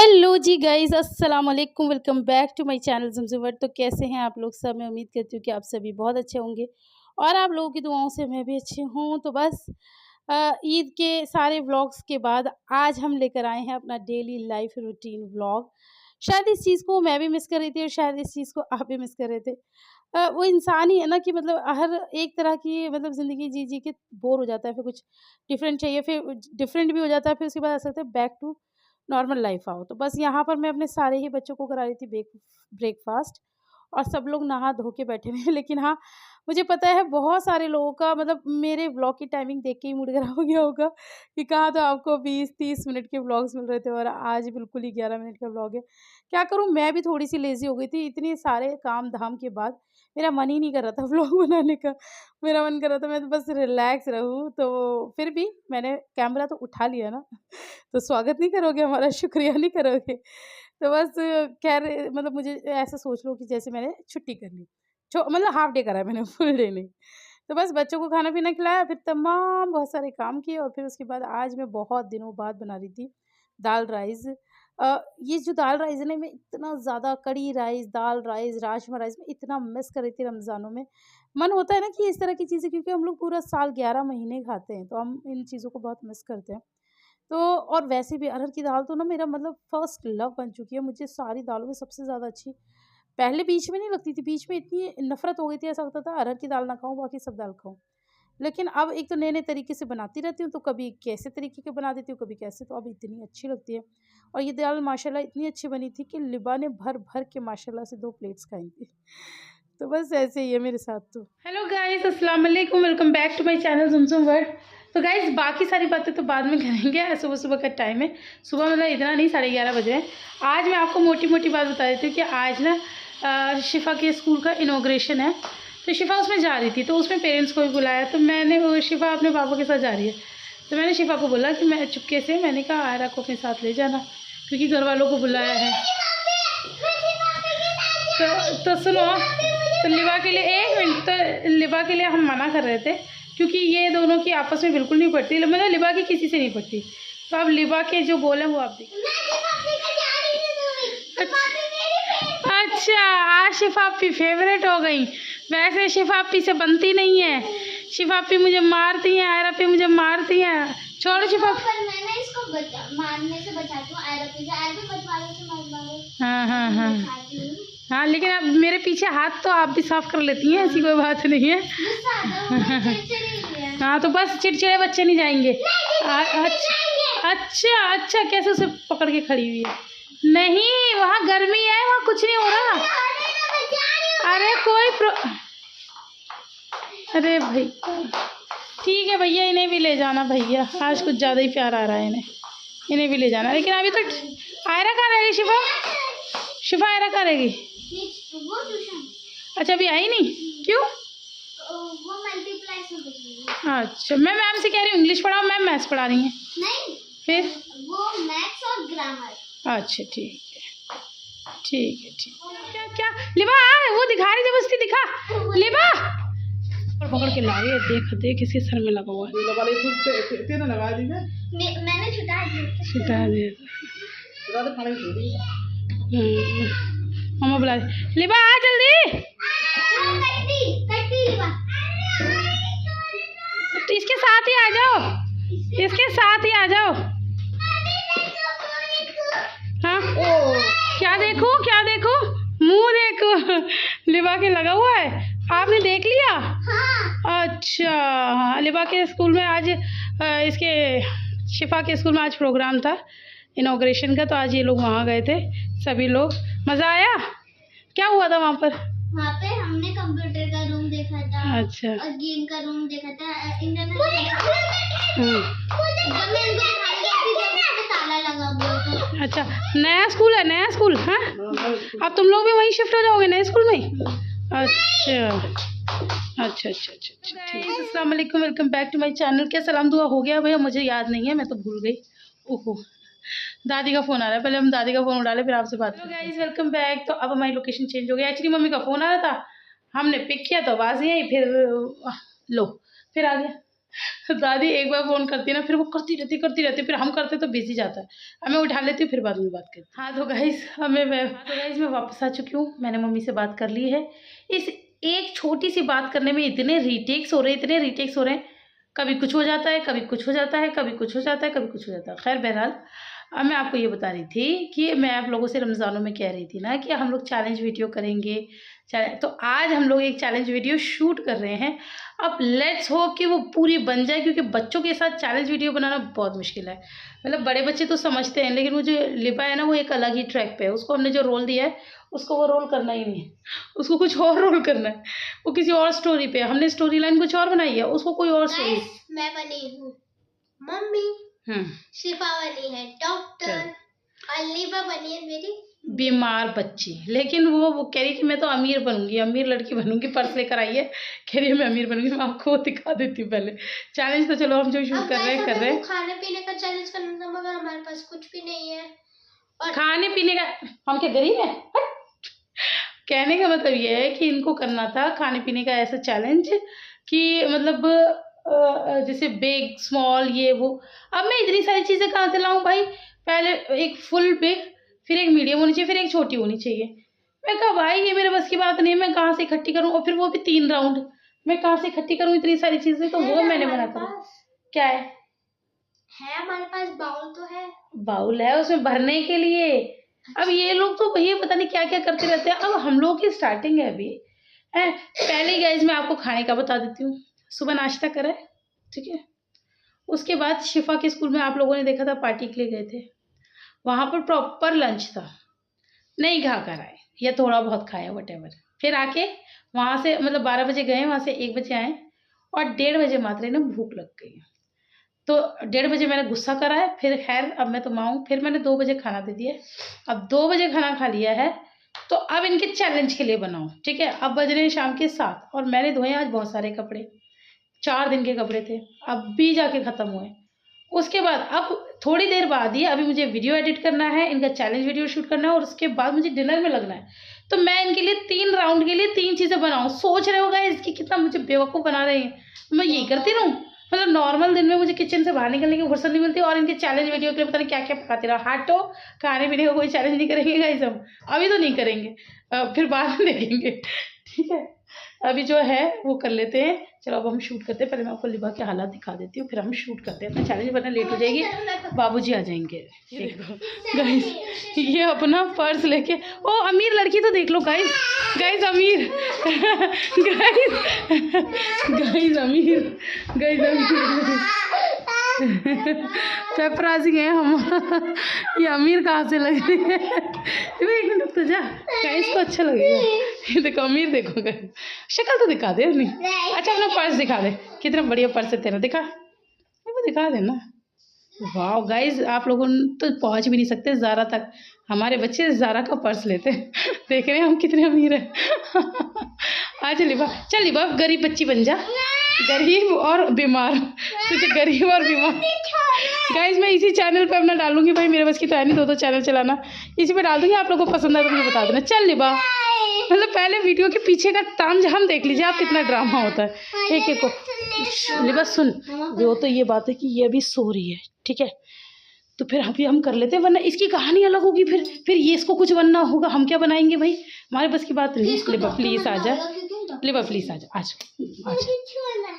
Hello जी guys, अस्सलाम वालेकुम। Welcome back to my channel Zamzam world. तो कैसे हैं आप लोग सब? मैं उम्मीद करती हूँ कि आप सभी बहुत अच्छे होंगे और आप लोगों की दुआओं से मैं भी अच्छी हूँ। तो बस ईद के सारे व्लॉग्स के बाद आज हम लेकर आए हैं अपना डेली लाइफ रूटीन व्लॉग। शायद इस चीज़ को मैं भी मिस कर रही थी और शायद इस चीज़ को आप भी मिस कर रहे थे। वो इंसान ही है ना कि मतलब हर एक तरह की मतलब ज़िंदगी जी के बोर हो जाता है, फिर कुछ डिफरेंट चाहिए, फिर डिफरेंट भी हो जाता है, फिर उसके बाद ऐसा लगता है बैक टू नॉर्मल लाइफ आओ। तो बस यहाँ पर मैं अपने सारे ही बच्चों को करा रही थी ब्रेकफास्ट और सब लोग नहा धो के बैठे हुए हैं। लेकिन हाँ, मुझे पता है बहुत सारे लोगों का मतलब मेरे व्लॉग की टाइमिंग देख के ही मूड खराब हो गया होगा कि कहाँ तो आपको 20-30 मिनट के व्लॉग्स मिल रहे थे और आज बिल्कुल ही 11 मिनट का व्लॉग है। क्या करूँ, मैं भी थोड़ी सी लेजी हो गई थी इतने सारे काम धाम के बाद। मेरा मन ही नहीं कर रहा था व्लॉग बनाने का। मेरा मन कर रहा था मैं तो बस रिलैक्स रहूँ। तो फिर भी मैंने कैमरा तो उठा लिया ना। तो स्वागत नहीं करोगे हमारा, शुक्रिया नहीं करोगे। तो बस खैर मतलब मुझे ऐसा सोच लो कि जैसे मैंने छुट्टी कर ली। मतलब हाफ डे करा है मैंने, फुल डे नहीं। तो बस बच्चों को खाना-पीना खिलाया, फिर तमाम बहुत सारे काम किए और फिर उसके बाद आज मैं बहुत दिनों बाद बना रही थी दाल राइस। ये जो दाल राइस है ना, मैं इतना ज़्यादा कढ़ी राइस, दाल राइस, राजमा राइस मैं इतना मिस कर रही थी रमज़ानों में। मन होता है ना कि इस तरह की चीज़ें, क्योंकि हम लोग पूरा साल 11 महीने खाते हैं, तो हम इन चीज़ों को बहुत मिस करते हैं। तो और वैसे भी अरहर की दाल तो ना मेरा मतलब फर्स्ट लव बन चुकी है। मुझे सारी दालों में सबसे ज़्यादा अच्छी पहले बीच में नहीं लगती थी, बीच में इतनी नफ़रत हो गई थी, ऐसा लगता था अरहर की दाल ना खाऊँ, बाकी सब दाल खाऊँ। लेकिन अब एक तो नए-नए तरीके से बनाती रहती हूँ, तो कभी कैसे तरीके के बना देती हूँ, कभी कैसे, तो अब इतनी अच्छी लगती है। और ये दाल माशाल्लाह इतनी अच्छी बनी थी कि लिबा ने भर-भर के माशाल्लाह से 2 प्लेट्स खाई थी। तो बस ऐसे ही है मेरे साथ तो। हेलो गाइस, अस्सलाम वालेकुम, welcome back to my channel Zamzam world. तो गाइस बाकी सारी बातें तो बाद में करेंगे, सुबह-सुबह का टाइम है। सुबह मतलब इतना नहीं, 11:30 बजे हैं। आज मैं आपको मोटी-मोटी बात बता देती हूँ कि आज ना शिफ़ा के स्कूल का इनॉग्रेशन है, तो शिफ़ा उसमें जा रही थी, तो उसमें पेरेंट्स को भी बुलाया, तो मैंने वो शिफ़ा अपने पापा के साथ जा रही है। तो मैंने शिफ़ा को बोला कि मैं चुपके से मैंने कहा आयरा को अपने साथ ले जाना, क्योंकि घर वालों को बुलाया है। तो सुनो, तो लिबा के लिए 1 मिनट, तो लिबा के लिए हम मना कर रहे थे क्योंकि ये दोनों की आपस में बिल्कुल नहीं पड़ती, मतलब लिबा की किसी से नहीं पड़ती। तो अब लिबा के जो बोले वो आप देखिए। अच्छा, आज शिफापी फेवरेट हो गई। वैसे शिफापी से बनती नहीं है, शिफापी मुझे मारती है, आयरा पे मुझे मारती है। छोड़ो शिफापी। मैं इसको मारने से बचाती हूँ, आयरा पे बचवाने से मार। हाँ हाँ हाँ हाँ, लेकिन अब मेरे पीछे हाथ तो आप भी साफ कर लेती हैं, ऐसी कोई बात नहीं है। हाँ, तो बस चिड़चिड़े बच्चे नहीं जाएंगे। अच्छा अच्छा अच्छा, कैसे उसे पकड़ के खड़ी हुई है? नहीं, वहाँ गर्मी है, वहाँ कुछ नहीं हो रहा। अरे अरे भाई, ठीक है भैया, इन्हें भी ले जाना भैया, आज कुछ ज़्यादा ही प्यार आ रहा है इन्हें। इन्हें भी ले जाना, लेकिन अभी तक आयरा कहाँ रहेगी? शिफा, शिफा आयरा कहाँ रहेगी? अच्छा, अभी आई नहीं, क्यों? वो मल्टीप्लाई से गई। अच्छा, मैं मैम से कह रही हूँ इंग्लिश पढ़ाओ, मैम मैथ्स पढ़ा रही हैं। नहीं, फिर वो मैथ्स और ग्रामर। अच्छा, ठीक है ठीक है ठीक। क्या क्या लिबा, वो दिखा रही जबरदस्ती, दिखा लिबा, पकड़ के ला रही है। देख देख, इसके सर में लगा हुआ है। लगा दी मैंने छुटा दिया। मम्मा बुला रही, लिबा आ जल्दी। तो इसके साथ ही आ जाओ, इसके साथ ही आ जाओ। हाँ, क्या देखो क्या देखो, मुंह देखो, लिबा के लगा हुआ है। आपने देख लिया? हाँ। अच्छा, हाँ, लिबा के स्कूल में आज इसके शिफा के स्कूल में आज प्रोग्राम था इनॉग्रेशन का, तो आज ये लोग वहाँ गए थे सभी लोग। मज़ा आया? क्या हुआ था वहाँ पर? वहाँ पे हमने कंप्यूटर का रूम देखा था। अच्छा। और गेम का रूम देखा था, इंटरनेट ताला लगा हुआ था। अच्छा, नया स्कूल है, नया स्कूल। हाँ, अब तुम लोग भी वहीं शिफ्ट हो जाओगे नए स्कूल में? अच्छा अच्छा अच्छा अच्छा अच्छा, ठीक है। अस्सलाम वालेकुम, welcome back to my channel. क्या सलाम दुआ हो गया भैया? मुझे याद नहीं है, मैं तो भूल गई। ओहो, दादी का फ़ोन आ रहा है, पहले हम दादी का फ़ोन उठा ले, फिर आपसे बात। Hello guys, welcome back. तो अब हमारी लोकेशन चेंज हो गई। एक्चुअली मम्मी का फ़ोन आ रहा था, हमने पिक किया तो आवाज़ नहीं आई, फिर लो, फिर आ गया। दादी एक बार फ़ोन करती है ना, फिर वो करती रहती, फिर हम करते तो बिज़ी जाता है। अब मैं उठा लेती हूँ, फिर बाद में बात करती हूँ। हाँ, तो गाइज़ मैं वापस आ चुकी हूँ। मैंने मम्मी से बात कर ली है। इस एक छोटी-सी बात करने में इतने रीटेक्स हो रहे हैं, कभी कुछ हो जाता है, कभी कुछ हो जाता है, कभी कुछ हो जाता है, कभी कुछ हो जाता है। खैर बहरहाल, अब मैं आपको ये बता रही थी कि मैं आप लोगों से रमज़ानों में कह रही थी ना कि हम लोग चैलेंज वीडियो करेंगे। तो आज हम लोग एक चैलेंज वीडियो शूट कर रहे हैं। अब लेट्स होप कि वो पूरी बन जाए, क्योंकि बच्चों के साथ चैलेंज वीडियो बनाना बहुत मुश्किल है। मतलब बड़े बच्चे तो समझते हैं, लेकिन वो जो लिबा है ना, वो एक अलग ही ट्रैक पे है। उसको हमने जो रोल दिया है, उसको वो रोल करना ही नहीं है। उसको कुछ और रोल करना है। वो किसी और स्टोरी पे है। हमने स्टोरी लाइन कुछ और बनाई है, उसको कोई और स्टोरी। मैं बनी हूँ मम्मी, शिफा बनी है डॉक्टर, और लिबा बनी है मेरी बीमार बच्ची। लेकिन वो कह रही कि मैं तो अमीर बनूंगी, अमीर लड़की बनूंगी। पर्स लेकर आई है, कह रही है मैं अमीर बनूंगी। मैं आपको दिखा देती हूँ पहले। चैलेंज तो चलो हम जो शूट कर रहे हैं खाने पीने का चैलेंज करना था, मगर हमारे पास कुछ भी नहीं है। और खाने पीने का, हम क्या गरीब है? कहने का मतलब ये है कि इनको करना था खाने पीने का ऐसा चैलेंज कि मतलब जैसे बिग स्मॉल ये वो। अब मैं इतनी सारी चीज़ें कहाँ से लाऊं भाई? पहले एक फुल बिग, फिर एक मीडियम होनी चाहिए, फिर एक छोटी होनी चाहिए। मैं कहा भाई ये मेरे बस की बात नहीं है, मैं कहाँ से इकट्ठी करूँ? और फिर वो भी 3 राउंड, मैं कहाँ से इकट्ठी करूँ इतनी सारी चीज़ें? तो वो मैंने मना करा। क्या है हमारे पास बाउल तो है। बाउल है उसमें भरने के लिए। अब ये लोग तो भैया पता नहीं क्या क्या करते रहते हैं। अब हम लोग की स्टार्टिंग है अभी है। पहले गाइस मैं आपको खाने का बता देती हूँ। सुबह नाश्ता करा है, ठीक है। उसके बाद शिफा के स्कूल में आप लोगों ने देखा था, पार्टी के लिए गए थे। वहाँ पर प्रॉपर लंच था, नहीं खा कर आए या थोड़ा बहुत खाया वटेवर। फिर आके वहाँ से मतलब 12 बजे गए, वहाँ से 1 बजे आए और 1:30 बजे मात्रे ने भूख लग गई। तो 1:30 बजे मैंने गुस्सा करा है। फिर खैर अब मैं तो माँ हूँ, फिर मैंने 2 बजे खाना दे दिया। अब 2 बजे खाना खा लिया है, तो अब इनके चैलेंज के लिए बनाओ, ठीक है। अब बज रहे हैं शाम के 7 और मैंने धोए आज बहुत सारे कपड़े, 4 दिन के कपड़े थे, अब भी जाके ख़त्म हुए। उसके बाद अब थोड़ी देर बाद ही अभी मुझे वीडियो एडिट करना है, इनका चैलेंज वीडियो शूट करना है और उसके बाद मुझे डिनर में लगना है। तो मैं इनके लिए 3 राउंड के लिए 3 चीज़ें बनाऊँ। सोच रहे हो गाइस इसकी कितना मुझे बेवकूफ़ बना रहे हैं। मैं यही करती रहूँ? मतलब नॉर्मल दिन में मुझे किचन से बाहर निकलने की फुर्सत नहीं मिलती और इनके चैलेंज वीडियो के लिए पता नहीं क्या क्या पकाती रहा। हटो, खाने पीने का कोई चैलेंज नहीं करेंगे गाइस हम, अभी तो नहीं करेंगे, फिर बाद में देखेंगे, ठीक है। अभी जो है वो कर लेते हैं। चलो अब हम शूट करते हैं। पहले मैं आपको लिबा के हालात दिखा देती हूँ, फिर हम शूट करते हैं अपना चैलेंज, वरना लेट हो जाएगी, बाबूजी आ जाएंगे। ये देखो गाइस, ये अपना पर्स लेके, ओ अमीर लड़की तो देख लो गाइस, गाइस अमीर गाइस अमीर, गाइस अमीर सरप्राइजिंग है हम। ये अमीर कहाँ से लग रही है? एक मिनट तो जा, गाइस को अच्छा लगेगा। ये देखो अमीर, देखो गाइस शक्ल तो दिखा दे अपनी। अच्छा अपना पर्स दिखा दे, कितना बढ़िया पर्स है तेरा, दिखा, वो दिखा दे ना। वाह गाइस, आप लोगों तो पहुंच भी नहीं सकते ज़ारा तक। हमारे बच्चे ज़ारा का पर्स लेते हैं। देख रहे हैं हम कितने अमीर हैं। आ चल लिबा, चल लिबा, गरीब बच्ची बन जा, गरीब और बीमार, तुझे गरीब और बीमार। गाइस मैं इसी चैनल पे अपना डालूंगी भाई, मेरे बस की तो है नहीं 2-2 चैनल चलाना, इसी पे डाल दूंगी। आप लोगों को पसंद है तो मुझे बता देना। चल लिबा, मतलब पहले वीडियो के पीछे का तामझाम देख लीजिए आप, कितना ड्रामा होता है एक एक को। लिबा सुन, वो तो ये बात है कि ये अभी सो रही है, ठीक है। तो फिर अभी हम कर लेते हैं, वरना इसकी कहानी अलग होगी। फिर ये इसको कुछ बनना होगा, हम क्या बनाएंगे भाई, हमारे बस की बात नहीं। लिबा प्लीज़ आ जा, लिबा प्लीज़ आ जा, आज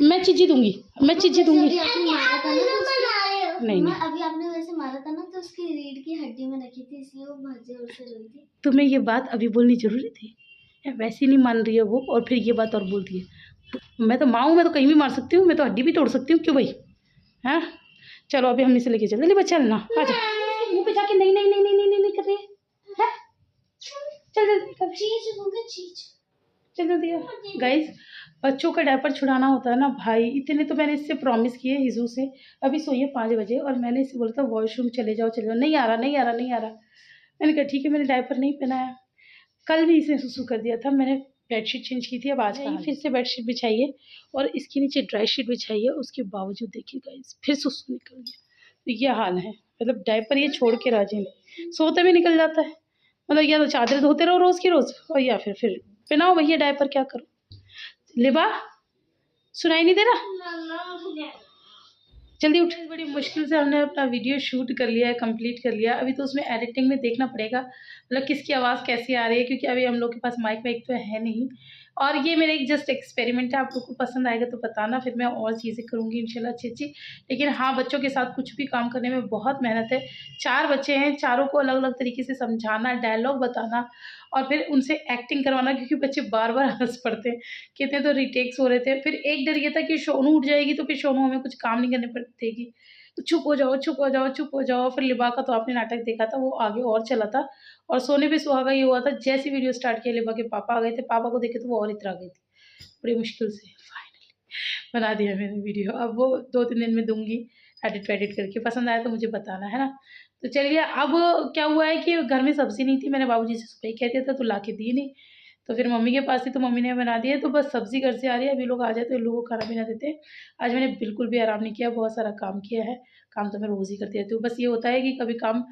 मैं चीज़ी दूंगी, मैं चीज़ी दूंगी। नहीं अभी आपने वैसे मारा था ना, तो उसकी रीढ़ की हड्डी में रखी थी, इसलिए वो बहुत जोर से रोई थी। तुम्हें ये बात अभी बोलनी जरूरी थी? वैसे नहीं मान रही है वो, और फिर ये बात और बोलती है। मैं तो माँ हूँ, मैं तो कहीं भी मार सकती हूँ, मैं तो हड्डी भी तोड़ सकती हूँ, क्यों भाई? हाँ चलो अभी हम इसे लेके चलते। ले बच्चा चलना, आ जा। मुँह पे जाके नहीं नहीं नहीं नहीं नहीं नहीं कर रही है। चल जल्दी कर, चल जल्दी। गाइस बच्चों का डायपर छुड़ाना होता है ना भाई, इतने तो मैंने इससे प्रॉमिस किए हिजू से। अभी सोइए 5 बजे और मैंने इसे बोला था वॉशरूम चले जाओ चले जाओ, नहीं आ रहा नहीं आ रहा नहीं आ रहा। मैंने कहा ठीक है, मैंने डायपर नहीं पहनाया। कल भी इसने सुसु कर दिया था, मैंने बेडशीट चेंज की थी। अब आज फिर से बेडशीट बिछाइए और इसके नीचे ड्राई शीट बिछाइए। उसके बावजूद देखिए गाइस फिर सुसु निकल गया। तो ये हाल है, मतलब डायपर ये छोड़ के राजी नहीं, सोते में निकल जाता है। मतलब या तो चादर धोते रहो रोज़ की रोज़, और या फिर पहनाओ भैया डायपर, क्या करो। लिबा सुनाई नहीं दे रहा? जल्दी उठ। बड़ी मुश्किल से हमने अपना वीडियो शूट कर लिया है, कंप्लीट कर लिया। अभी तो उसमें एडिटिंग में देखना पड़ेगा मतलब किसकी आवाज़ कैसी आ रही है, क्योंकि अभी हम लोग के पास माइक वाइक तो है नहीं। और ये मेरा एक जस्ट एक्सपेरिमेंट है, आप लोग को पसंद आएगा तो बताना, फिर मैं और चीज़ें करूँगी इंशाल्लाह अच्छी-अच्छी। लेकिन हाँ, बच्चों के साथ कुछ भी काम करने में बहुत मेहनत है। 4 बच्चे हैं, चारों को अलग-अलग तरीके से समझाना, डायलॉग बताना और फिर उनसे एक्टिंग करवाना, क्योंकि बच्चे बार-बार हँस पड़ते हैं। कितने तो रीटेक्स हो रहे थे। फिर एक डर ये था कि सोनू उठ जाएगी तो फिर सोनू हमें कुछ काम नहीं करने देगी। तो चुप हो जाओ, चुप हो जाओ, चुप हो जाओ। फिर लिबा का तो आपने नाटक देखा था, वो आगे और चला था। और सोने पे सुहागा ये हुआ था, जैसे वीडियो स्टार्ट किया लिबा के पापा आ गए थे, पापा को देखे तो वो और इतरा गई थी। बड़ी मुश्किल से फाइनली बना दिया मैंने वीडियो। अब वो 2-3 दिन में दूँगी एडिट वेडिट करके, पसंद आया तो मुझे बताना, है ना? तो चलिए, अब क्या हुआ है कि घर में सब्ज़ी नहीं थी, मैंने बाबूजी से सुबह ही कह दिया था तो ला के दी नहीं। तो फिर मम्मी के पास थी तो मम्मी ने बना दिया, तो बस सब्ज़ी घर से आ रही है, अभी लोग आ जाए तो इन लोगों को खाना-पीना देते हैं। आज मैंने बिल्कुल भी आराम नहीं किया, बहुत सारा काम किया है। काम तो मैं रोज़ ही करती रहती हूँ, बस ये होता है कि कभी काम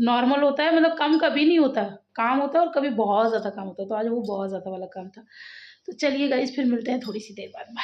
नॉर्मल होता है, मतलब कम कभी नहीं होता। काम होता है और कभी बहुत ज़्यादा काम होता है, तो आज वो बहुत ज़्यादा वाला काम था। तो चलिए गाइज़, फिर मिलते हैं थोड़ी-सी देर बाद, बाय।